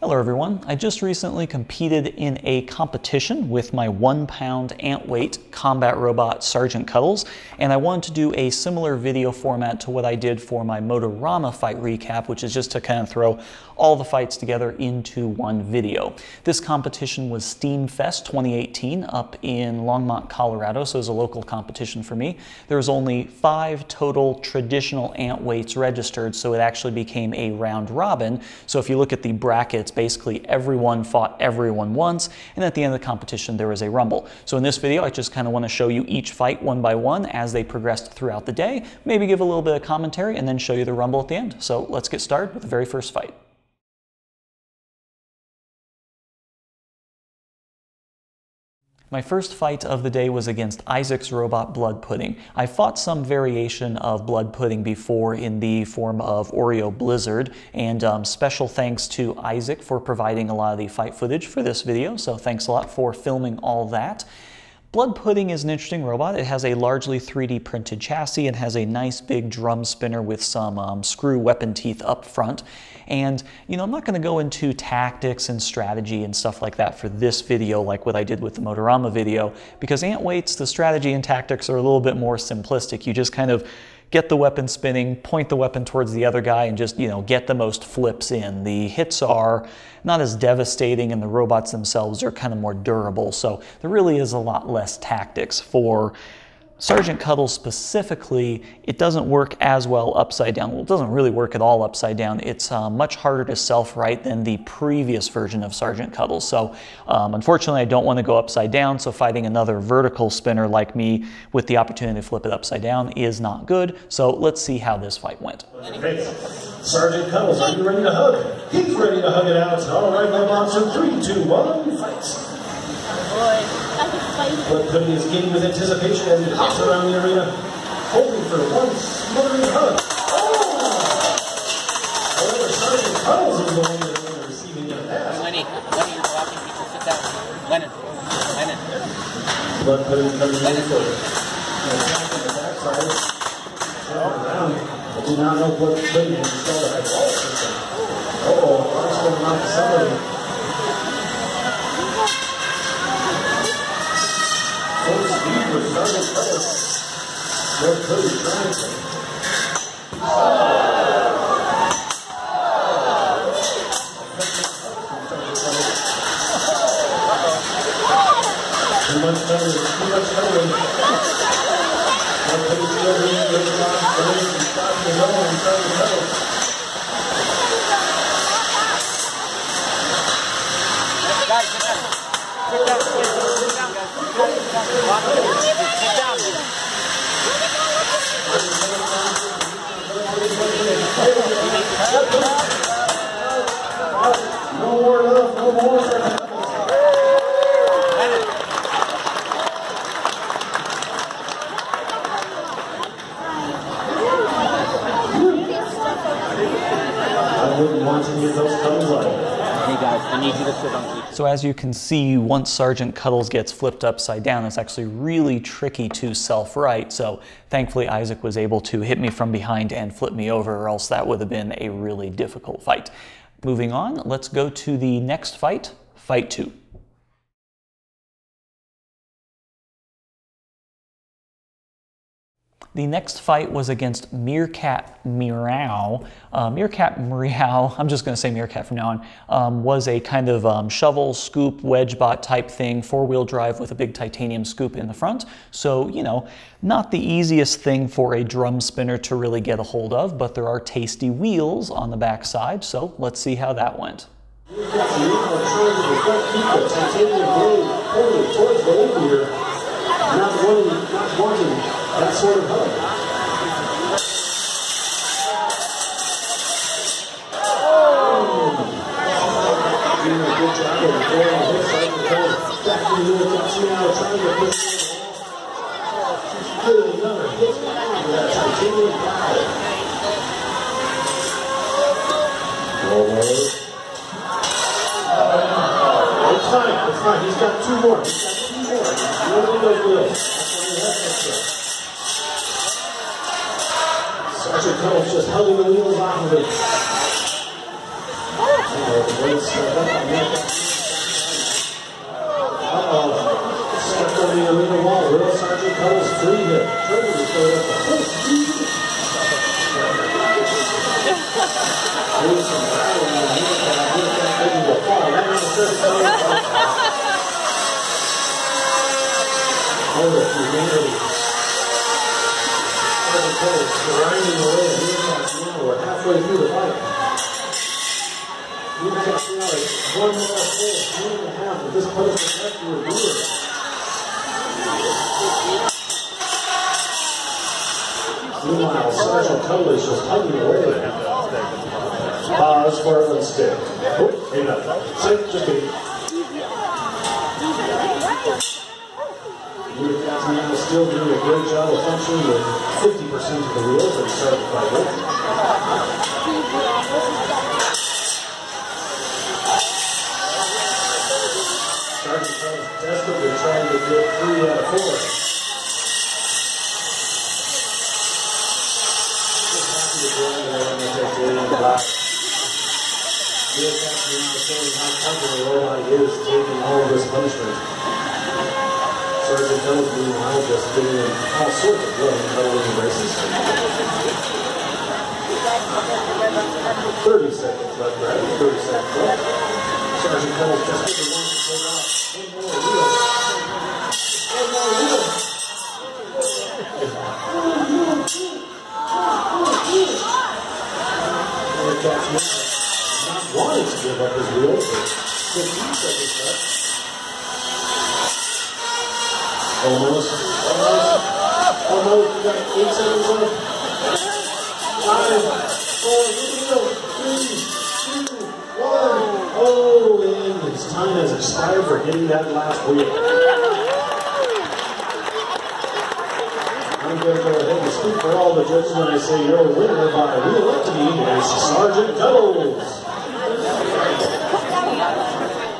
Hello everyone. I just recently competed in a competition with my 1-pound ant weight combat robot Sergeant Cuddles, and I wanted to do a similar video format to what I did for my Motorama fight recap, which is just to kind of throw all the fights together into one video. This competition was Steam Fest 2018 up in Longmont, Colorado, so it was a local competition for me. There was only 5 total traditional ant weights registered, so it actually became a round robin. So if you look at the brackets, basically everyone fought everyone once, and at the end of the competition there was a rumble. So in this video I just kind of want to show you each fight one by one as they progressed throughout the day, maybe give a little bit of commentary, and then show you the rumble at the end. So let's get started with the very first fight. My first fight of the day was against Isaac's robot Blood Pudding. I fought some variation of Blood Pudding before in the form of Oreo Blizzard, and special thanks to Isaac for providing a lot of the fight footage for this video, so thanks a lot for filming all that. Blood Pudding is an interesting robot. It has a largely 3D printed chassis and has a nice big drum spinner with some screw weapon teeth up front. And, you know, I'm not going to go into tactics and strategy and stuff like that for this video like what I did with the Motorama video, because ant weights, the strategy and tactics are a little bit more simplistic. You just kind of get the weapon spinning, point the weapon towards the other guy, and just, you know, get the most flips in. The hits are not as devastating, and the robots themselves are kind of more durable, so there really is a lot less tactics. For Sergeant Cuddles specifically, it doesn't work as well upside down. Well, it doesn't really work at all upside down. It's much harder to self-right than the previous version of Sergeant Cuddles. So unfortunately, I don't want to go upside down, so fighting another vertical spinner like me with the opportunity to flip it upside down is not good. So let's see how this fight went. Hey, Sergeant Cuddles, are you ready to hug? He's ready to hug it out. All right, my boxer, 3, 2, 1, fight. Blood Pudding is giddy with anticipation as he hops around the arena, hoping for one smothering hug. Oh! However, Sergeant Cuddles is the one that is receiving the pass. Lenny, you're blocking people. Sit down. Lennon. Blood Pudding coming in for attack on the backside. Around. I do not know Blood Pudding has installed a hydraulic system. Uh-oh, Fox going to knock somebody. Full speed with Sergeant Cuddles. Blood Pudding trying to. Too much covering. Blood Pudding still being the box, and stopping his own and Sergeant Cuddles. Guys, sit down. Sit down, guys. Sit down. No more love, no more. I wouldn't want to get those Cuddles on. Hey guys, I need you to sit on seat. So as you can see, once Sergeant Cuddles gets flipped upside down, it's actually really tricky to self-right. So thankfully Isaac was able to hit me from behind and flip me over, or else that would have been a really difficult fight. Moving on, let's go to the next fight, Fight 2. The next fight was against Meerkat Meow. Meerkat Meow, I'm just going to say Meerkat from now on, was a kind of shovel, scoop, wedge bot type thing, 4-wheel drive with a big titanium scoop in the front. So, you know, not the easiest thing for a drum spinner to really get a hold of, but there are tasty wheels on the back side, so let's see how that went. Not wanting that sort of hug. Doing a good job of going on his side of the field. Back to the middle, trying to push it. She's getting another hit with that titanium plow. It's fine. He's got 2 more. Really those wheels. Sergeant Cuddles just hugging the wheels off of it. The blades start up on the stepped on the arena wall. Real Sergeant Cuddles free hit. Totally straight up the full speed. Doing some battling on the handicap. With that thing to fall. Right on the first time. Over humanity. Sergeant Cuddles grinding away at handicap. We're halfway through the fight. Handicap now is one more full 3.5 of this punishment left to review. Meanwhile, Sergeant Cuddles is just hugging away. Pause for a stick. Oh, hey, no. Sit, just kidding. Handicap's now still doing a great job of functioning with 50% of the wheels that he started to fight with. Sergeant Cuddles desperately trying to get 3 out of 4. Just happy to join the one that takes it in the back. Real captain understanding how confident the robot is taking all of this punishment. Sergeant Cuddles meanwhile just getting in all sorts of blood and cuddling races. 30 seconds left, right? 30 seconds left. Sergeant Cuddles desperately wants to pull out one more wheel. One more wheel. Handicap's not wanting to give up his wheel for 15 seconds left. Almost. We got 8 seconds left. 5, 4, 3, 2, 1. Oh, and his time has expired for hitting that last wheel. I'm going to go ahead and speak for all the judges when I say your winner by wheelectomy is Sergeant Cuddles.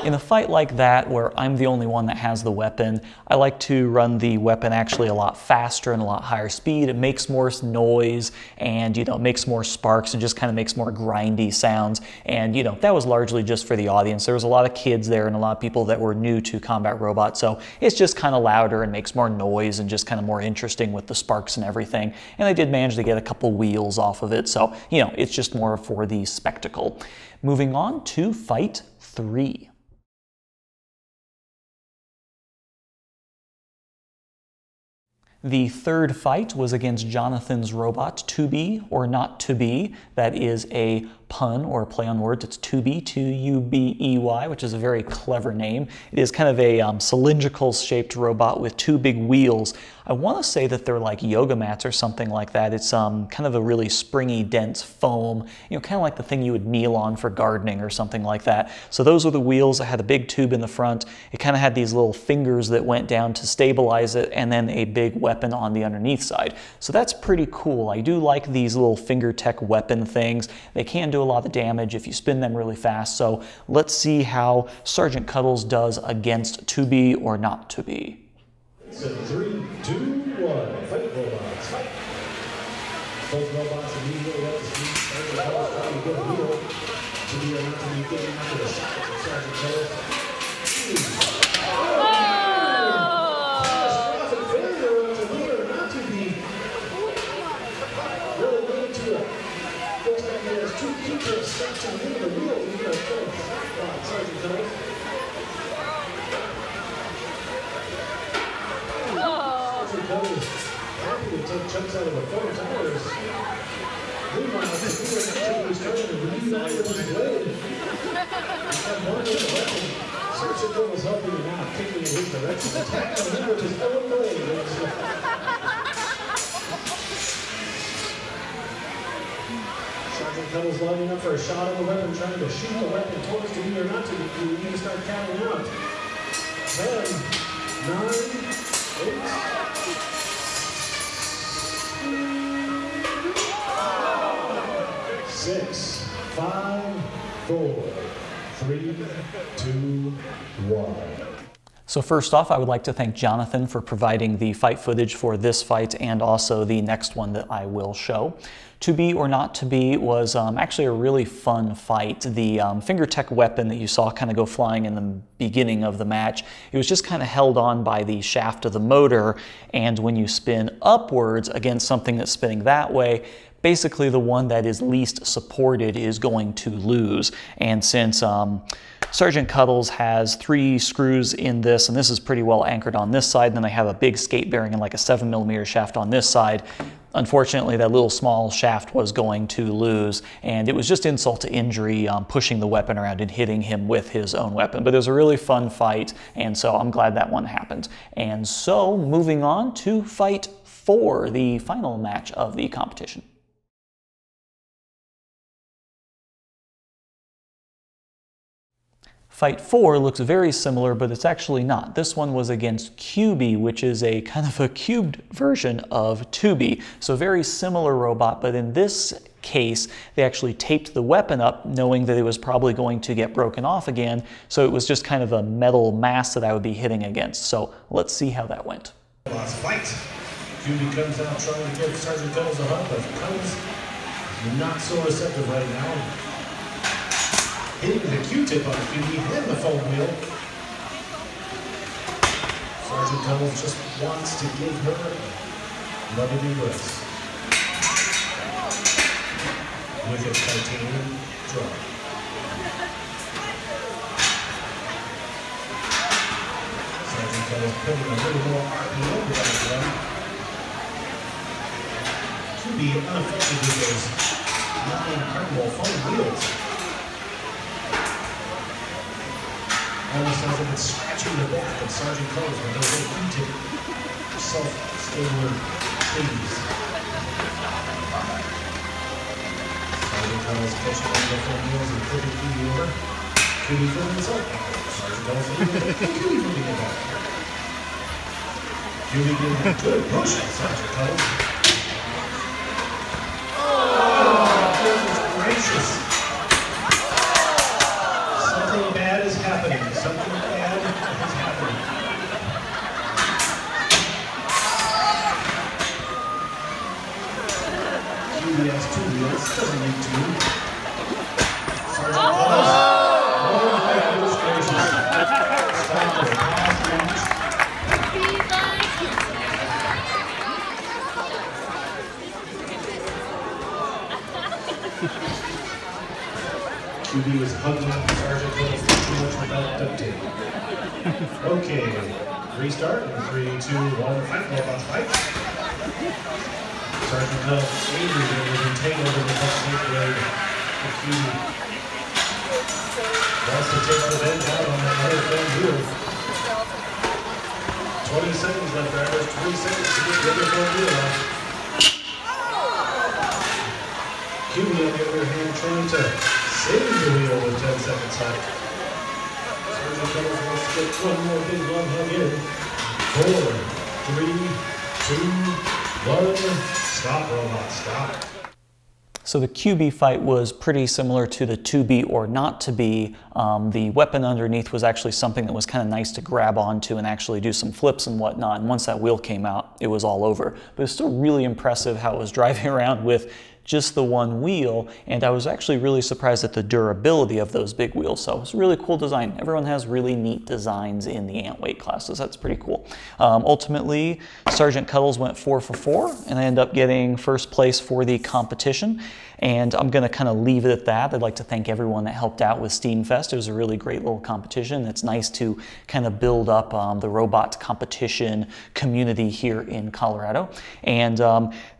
In a fight like that, where I'm the only one that has the weapon, I like to run the weapon actually a lot faster and a lot higher speed. It makes more noise and, you know, makes more sparks and just kind of makes more grindy sounds. And, you know, that was largely just for the audience. There was a lot of kids there and a lot of people that were new to combat robots, so it's just kind of louder and makes more noise and just kind of more interesting with the sparks and everything. And I did manage to get a couple wheels off of it, so, you know, it's just more for the spectacle. Moving on to Fight 3. The third fight was against Jonathan's robot, To Be or Not To Be. That is a pun or a play on words. It's To Be, T-U-B-E-Y, which is a very clever name. It is kind of a cylindrical shaped robot with 2 big wheels. I want to say that they're like yoga mats or something like that. It's kind of a really springy, dense foam, you know, kind of like the thing you would kneel on for gardening or something like that. So those were the wheels. It had a big tube in the front. It kind of had these little fingers that went down to stabilize it, and then a big weapon on the underneath side. So that's pretty cool. I do like these little finger tech weapon things. They can do a lot of damage if you spin them really fast. So let's see how Sergeant Cuddles does against To Be or Not To Be. So 3, 2, 1, fight robots, fight. Both robots immediately up to speed. Sergeant Cuddles trying to get a wheel. To Be or Not To Be getting after the side of Sergeant Cuddles. Catastrophic failure of To Be or Not To Be. Really getting to it. Looks like he has 2 Q-tips stuck to the end of the wheel. He's going to kill Sergeant Cuddles. Cuddles happy to take chunks out of the 4 tires. Meanwhile, this wheel actually started to reunite with his blade. He's got one with the weapon. Sergeant Cuddles helping him out, kicking in his direction, attacking him with his own blade. Sergeant Cuddles lining up for a shot of the weapon, trying to shoot the weapon towards To Be or Not To Be. You need to start counting out. 10, 9, 8. 6, 5, 4, 3, 2, 1. So first off, I would like to thank Jonathan for providing the fight footage for this fight and also the next one that I will show. To Be or Not to Be was actually a really fun fight. The finger tech weapon that you saw kind of go flying in the beginning of the match, it was just kind of held on by the shaft of the motor, and when you spin upwards against something that's spinning that way, basically the one that is least supported is going to lose. And since Sergeant Cuddles has 3 screws in this, and this is pretty well anchored on this side, and then they have a big skate bearing and like a 7mm shaft on this side. Unfortunately, that little small shaft was going to lose, and it was just insult to injury, pushing the weapon around and hitting him with his own weapon. But it was a really fun fight, and so I'm glad that one happened. And so, moving on to Fight 4, the final match of the competition. Fight 4 looks very similar, but it's actually not. This one was against QB, which is a kind of a cubed version of 2B. So very similar robot, but in this case, they actually taped the weapon up knowing that it was probably going to get broken off again. So it was just kind of a metal mass that I would be hitting against. So let's see how that went. Last fight. QB comes out trying to give Sergeant Cuddles a hug, but Cuddles not so receptive right now. Hitting the Q-tip on QB and the foam wheel. Sergeant Cuddles just wants to give her a loving embrace with its titanium drum. Sergeant Cuddles putting a little more RPM to that drum. QB unaffected with those 9 carnival foam wheels. Almost sounds like it's scratching the back of Sergeant Cuddles with those little Q-tip self-stable things. Sergeant Cuddles catching on the foam wheels and flipping QB over. QB flipping himself back. Sergeant Cuddles leaving it. QB flipping it back. QB getting a good push at Sergeant Cuddles. Oh, goodness gracious. Something bad is happening. Something bad is happening. QB has 2 wheels, doesn't need 2. Sergeant Cuddles. Oh my goodness gracious. Stop the last match. QB was hugging Sergeant Cuddles too much without duct tape. Okay, restart in 3, 2, 1, fight, robots fight. Sergeant Cuddles angry that was entangled in the duct tape blade of QB. Wants to take the vent out on that other foam wheel. 20 seconds left, drivers. 20 seconds to get the other foam wheel off. QB on the other hand trying to save the wheel with 10 seconds left. Sergeant Cuddles wants to get one more big love hug in. 4, 3, 2, 1. Stop, robot, stop. So the QB fight was pretty similar to the To Be or Not to Be. The weapon underneath was actually something that was kind of nice to grab onto and actually do some flips and whatnot. And once that wheel came out, it was all over. But it's still really impressive how it was driving around with just the one wheel, and I was actually really surprised at the durability of those big wheels. So it's a really cool design. Everyone has really neat designs in the ant weight classes. That's pretty cool. Ultimately, Sergeant Cuddles went 4 for 4, and I ended up getting first place for the competition. And I'm going to kind of leave it at that. I'd like to thank everyone that helped out with SteamFest. It was a really great little competition. It's nice to kind of build up the robot competition community here in Colorado. And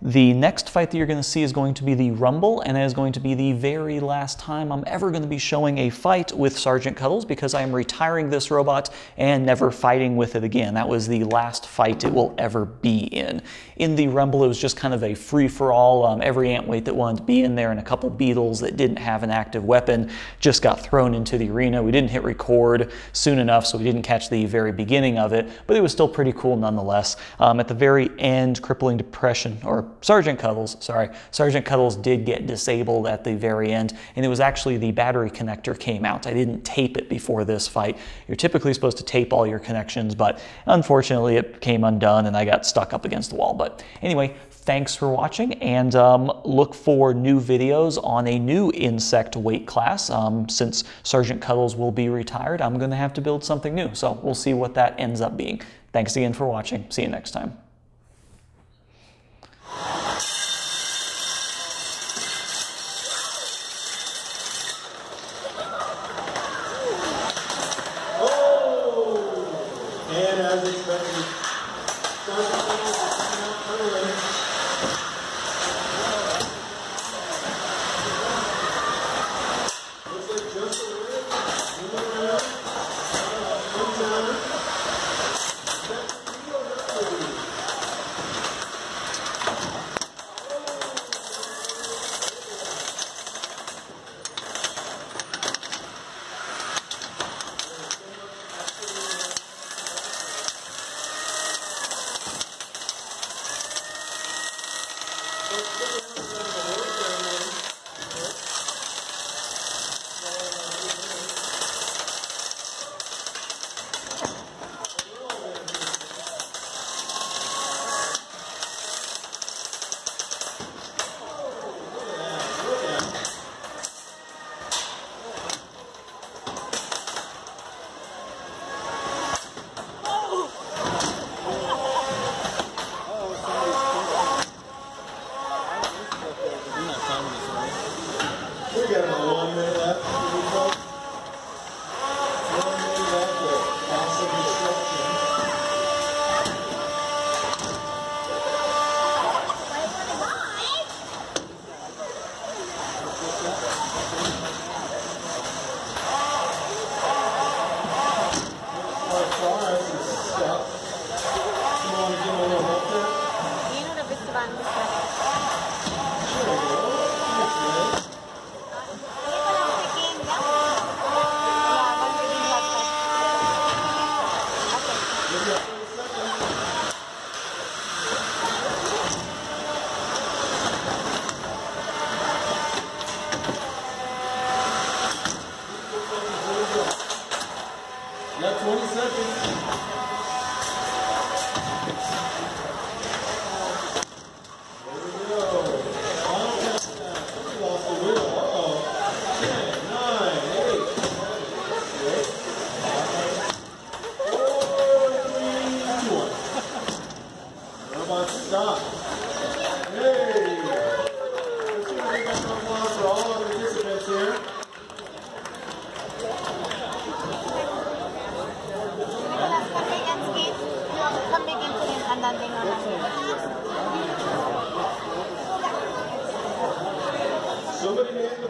the next fight that you're going to see is going to be the Rumble, and that is going to be the very last time I'm ever going to be showing a fight with Sergeant Cuddles, because I am retiring this robot and never fighting with it again. That was the last fight it will ever be in. In the Rumble, it was just kind of a free-for-all. Every ant weight that wanted to be in there, and a couple beetles that didn't have an active weapon just got thrown into the arena. We didn't hit record soon enough, so we didn't catch the very beginning of it, but it was still pretty cool nonetheless. At the very end, Crippling Depression, or Sergeant Cuddles, sorry, Sergeant Cuddles did get disabled at the very end, and it was actually the battery connector came out. I didn't tape it before this fight. You're typically supposed to tape all your connections, but unfortunately it came undone and I got stuck up against the wall. But anyway, thanks for watching, and look for new videos on a new insect weight class. Since Sergeant Cuddles will be retired, I'm going to have to build something new, so we'll see what that ends up being. Thanks again for watching. See you next time. And as expected, Sergeant Cuddles is coming out early. Looks like just a little. Moving around. Comes down. That's the deal. We got a long way left. 1 minute left of passive instruction. Our forest is stuck. You want to give a little help there? There we go. That's good. Got 20 seconds. There we go. Final countdown. Somebody lost the wheel. Uh-oh. 10, 9, 8, 7, 6, 5, 4, 3, 2, 1. Robot stop. Hey! Let's see if we got some applause for all our participants here. Somebody made the